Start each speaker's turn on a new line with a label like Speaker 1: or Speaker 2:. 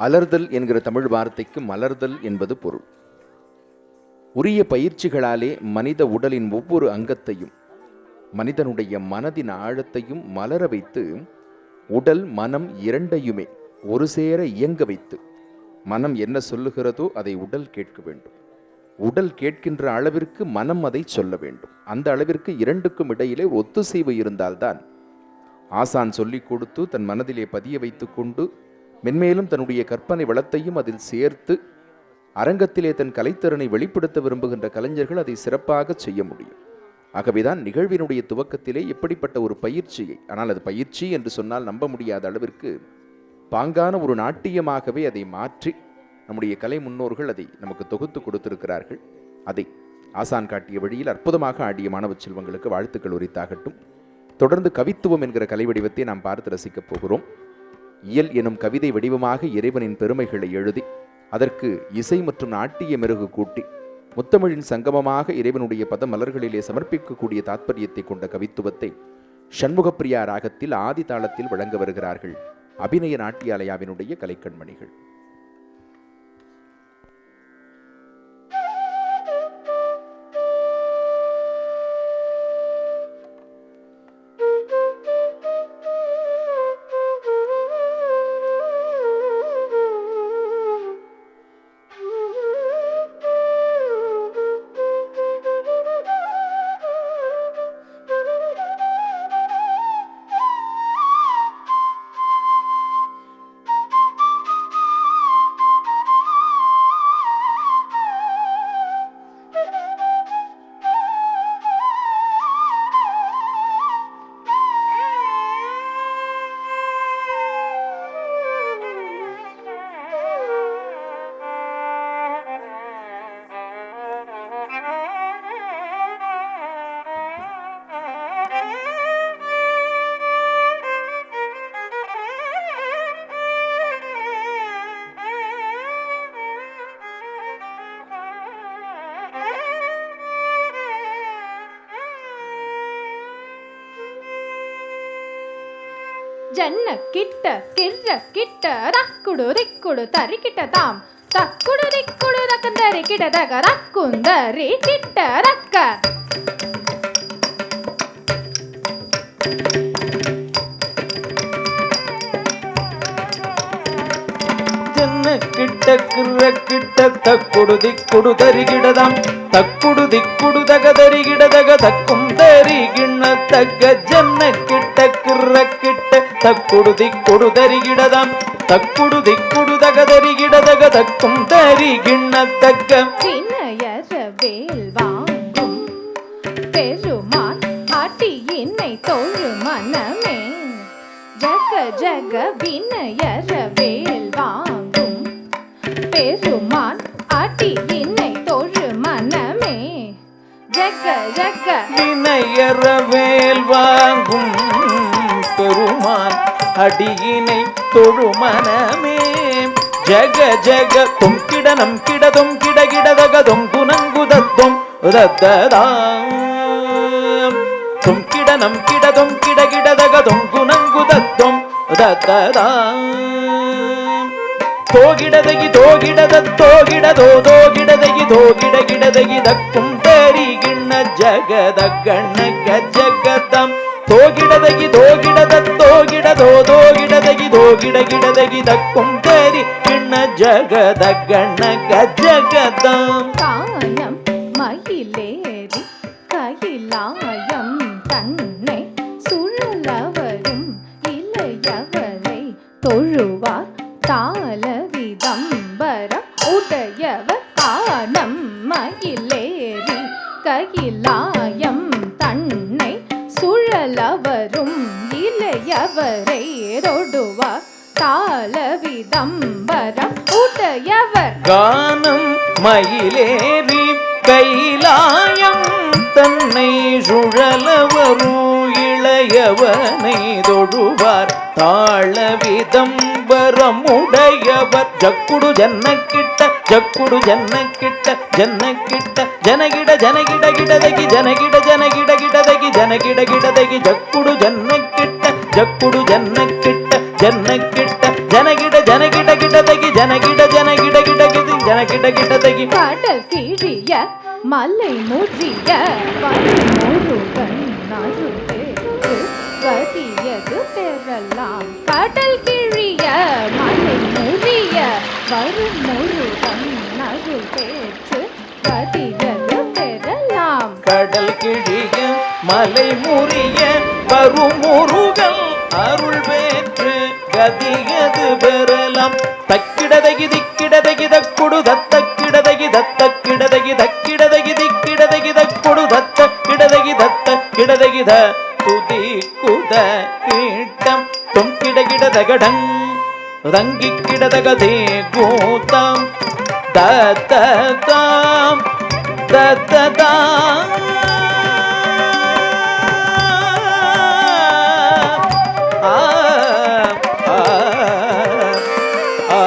Speaker 1: அலர்தல் என்கிற தமிழ் வார்த்தைக்கு மலர்தல் என்பது பொருள். உரிய பயிற்சிகளாலே மனித உடலின் ஒவ்வொரு அங்கத்தையும் மனிதனுடைய மனதின் ஆழத்தையும் மலர வைத்து உடல் மனம் இரண்டையுமே ஒரு சேர இயங்க வைத்து மனம் என்ன சொல்லுகிறதோ அதை உடல் கேட்க வேண்டும். உடல் கேட்கின்ற அளவிற்கு மனம் அதை சொல்ல வேண்டும். அந்த அளவிற்கு இரண்டுக்கும் இடையிலே ஒத்துசைவு இருந்தால்தான் ஆசான் சொல்லிக் கொடுத்து தன் மனதிலே பதிய வைத்து கொண்டு மென்மேலும் தன்னுடைய கற்பனை வளத்தையும் அதில் சேர்த்து அரங்கத்திலே தன் கலைத்திறனை வெளிப்படுத்த விரும்புகின்ற கலைஞர்கள் அதை சிறப்பாக செய்ய முடியும். ஆகவேதான் நிகழ்வினுடைய துவக்கத்திலே எப்படிப்பட்ட ஒரு பயிற்சியை, ஆனால் அது பயிற்சி என்று சொன்னால் நம்ப முடியாத அளவிற்கு பாங்கான ஒரு நாட்டியமாகவே அதை மாற்றி நம்முடைய கலை முன்னோர்கள் அதை நமக்கு தொகுத்து கொடுத்திருக்கிறார்கள். அதை ஆசான் காட்டிய வழியில் அற்புதமாக ஆடிய மாணவ செல்வங்களுக்கு வாழ்த்துக்கள் உரித்தாகட்டும். தொடர்ந்து கவித்துவம் என்கிற கலை வடிவத்தை நாம் பார்த்து ரசிக்கப் போகிறோம். இயல் எனும் கவிதை வடிவமாக இறைவனின் பெருமைகளை எழுதி அதற்கு இசை மற்றும் நாட்டிய மெருகு கூட்டி முத்தமிழின் சங்கமமாக இறைவனுடைய பத மலர்களிலே சமர்ப்பிக்கக்கூடிய தாற்பயத்தை கொண்ட கவித்துவத்தை சண்முகப்பிரியா ராகத்தில் ஆதி தாளத்தில் வழங்க வருகிறார்கள் அபிநய நாட்டியாலயாவினுடைய கலைக்கண்மணிகள்.
Speaker 2: ஜன்ன கிட்ட கிர்ர கிட்ட ரக்குடு ரிக்குடு தரி கிட்ட தாம் தக்குடு ரிக்குடு ரக்கந்தரி கிட்ட தக ரக்குந்தரி கிட்ட ரக்க
Speaker 3: ஜன்ன கிட்ட கிர்ர கிட்ட தக்குடு திக்குடு தரி கிடதாம் தக்குடு திக்குடு தக தரி கிடதக தக்கும் தரி கிண்ண தக்க ஜன்ன கிட்ட கிர்ர கிட்ட தக்குடு திக்குடு தரி கிடதாம் தக்குடு திக்குடு தக தரி கிடதக தக்கும் தரி கிண்ண தக்க
Speaker 2: வினயர வேல் வாங்கும் பெருமான் ஆட்டி என்னை தோழு மனமே ஜக ஜக வினயர வேல் வாங்கும் பெருமான் ஆட்டி என்னை தோழு மனமே ஜக ஜக
Speaker 3: வினயர வேல் வாங்கும் பெருமான் அடியினை தொழு மனமே ஜக ஜக தொம் கிட நம் கிடதும் கிட கிடதகதும் குணங்குதத்தும் உதத்ததாம் தொம் கிட நம் கிடதும் கிட கிடதகதும் குணங்குதத்தும் உதத்ததாம் தோகிடதகி தோகிடத தோகிடதோ தோகிடதகி தோகிட கிடதகி தக்கும் தரி கிண்ண ஜகத கண்ணக ஜகதம் தோகிடதகி தோகிடத தோகிடதோ தோகிடதகி தோகிட கிடதகி தக்கும் தரி கிண்ண ஜகத கண்ணக ஜகதம்
Speaker 2: கானம் மயிலேறி கையிலாயம் தன்னை சுழலவரும் இளையவரை தொழுவார் தாள விதம்பரம் உடையவர் கானம் மயிலேறி கையிலாயம் தன்னை சுழலவரும் இளையவரை தொழுவார் தாள விதம்பரம் உடையவர்
Speaker 3: கானம் மயிலேறி கைலாயம் தன்னை சுழலவரும் இளையவனை தொழுவார் தாள விதம்பரம் உடையவர் ஜக்குடு ஜன்னக்கிட்ட ஜக்குடு ஜன்னக்கிட்ட ஜன்னக்கிட்ட ஜனகிட ஜனகிட கிடதகி ஜனகிட ஜனகிட கிடதகி ஜனகிட கிடதகி ஜக்குடு ஜன்னக்கிட்ட ஜக்குடு ஜன்னக்கிட்ட ஜன்னக்கிட்ட ஜனகிட ஜனகிட கிடதகி ஜனகிட ஜனகிட கிடகிது ஜனகிட கிடதகி
Speaker 2: கடல் கிழிய மலை முறிய முருகன் அருள்பேற்று கதியது பெறலாம். கடல் கிழிய மலை முறிய வரும் முருகன் அருள்பேற்று கதியது பெறலாம்.
Speaker 3: கடல் கிழிய மலை முறிய வரும் முருகன் அருள் பெற்று கதியது பெறலாம். தக்கிடதகி திக்கிடதகி தக்குடு தத்தக்கிடதகி தத்தக்கிடதகி தக்கிடதகி திக்கிடதகி தக்குடு தத்தக்கிடதகி தத்தக்கிடதகி த துதி குத கீட்டம் தொம் கிடகிடதகடங் தங்கி கிடதகதே கூத்தம் தத்ததாம் தத்ததாம் ஆ ஆ ஆ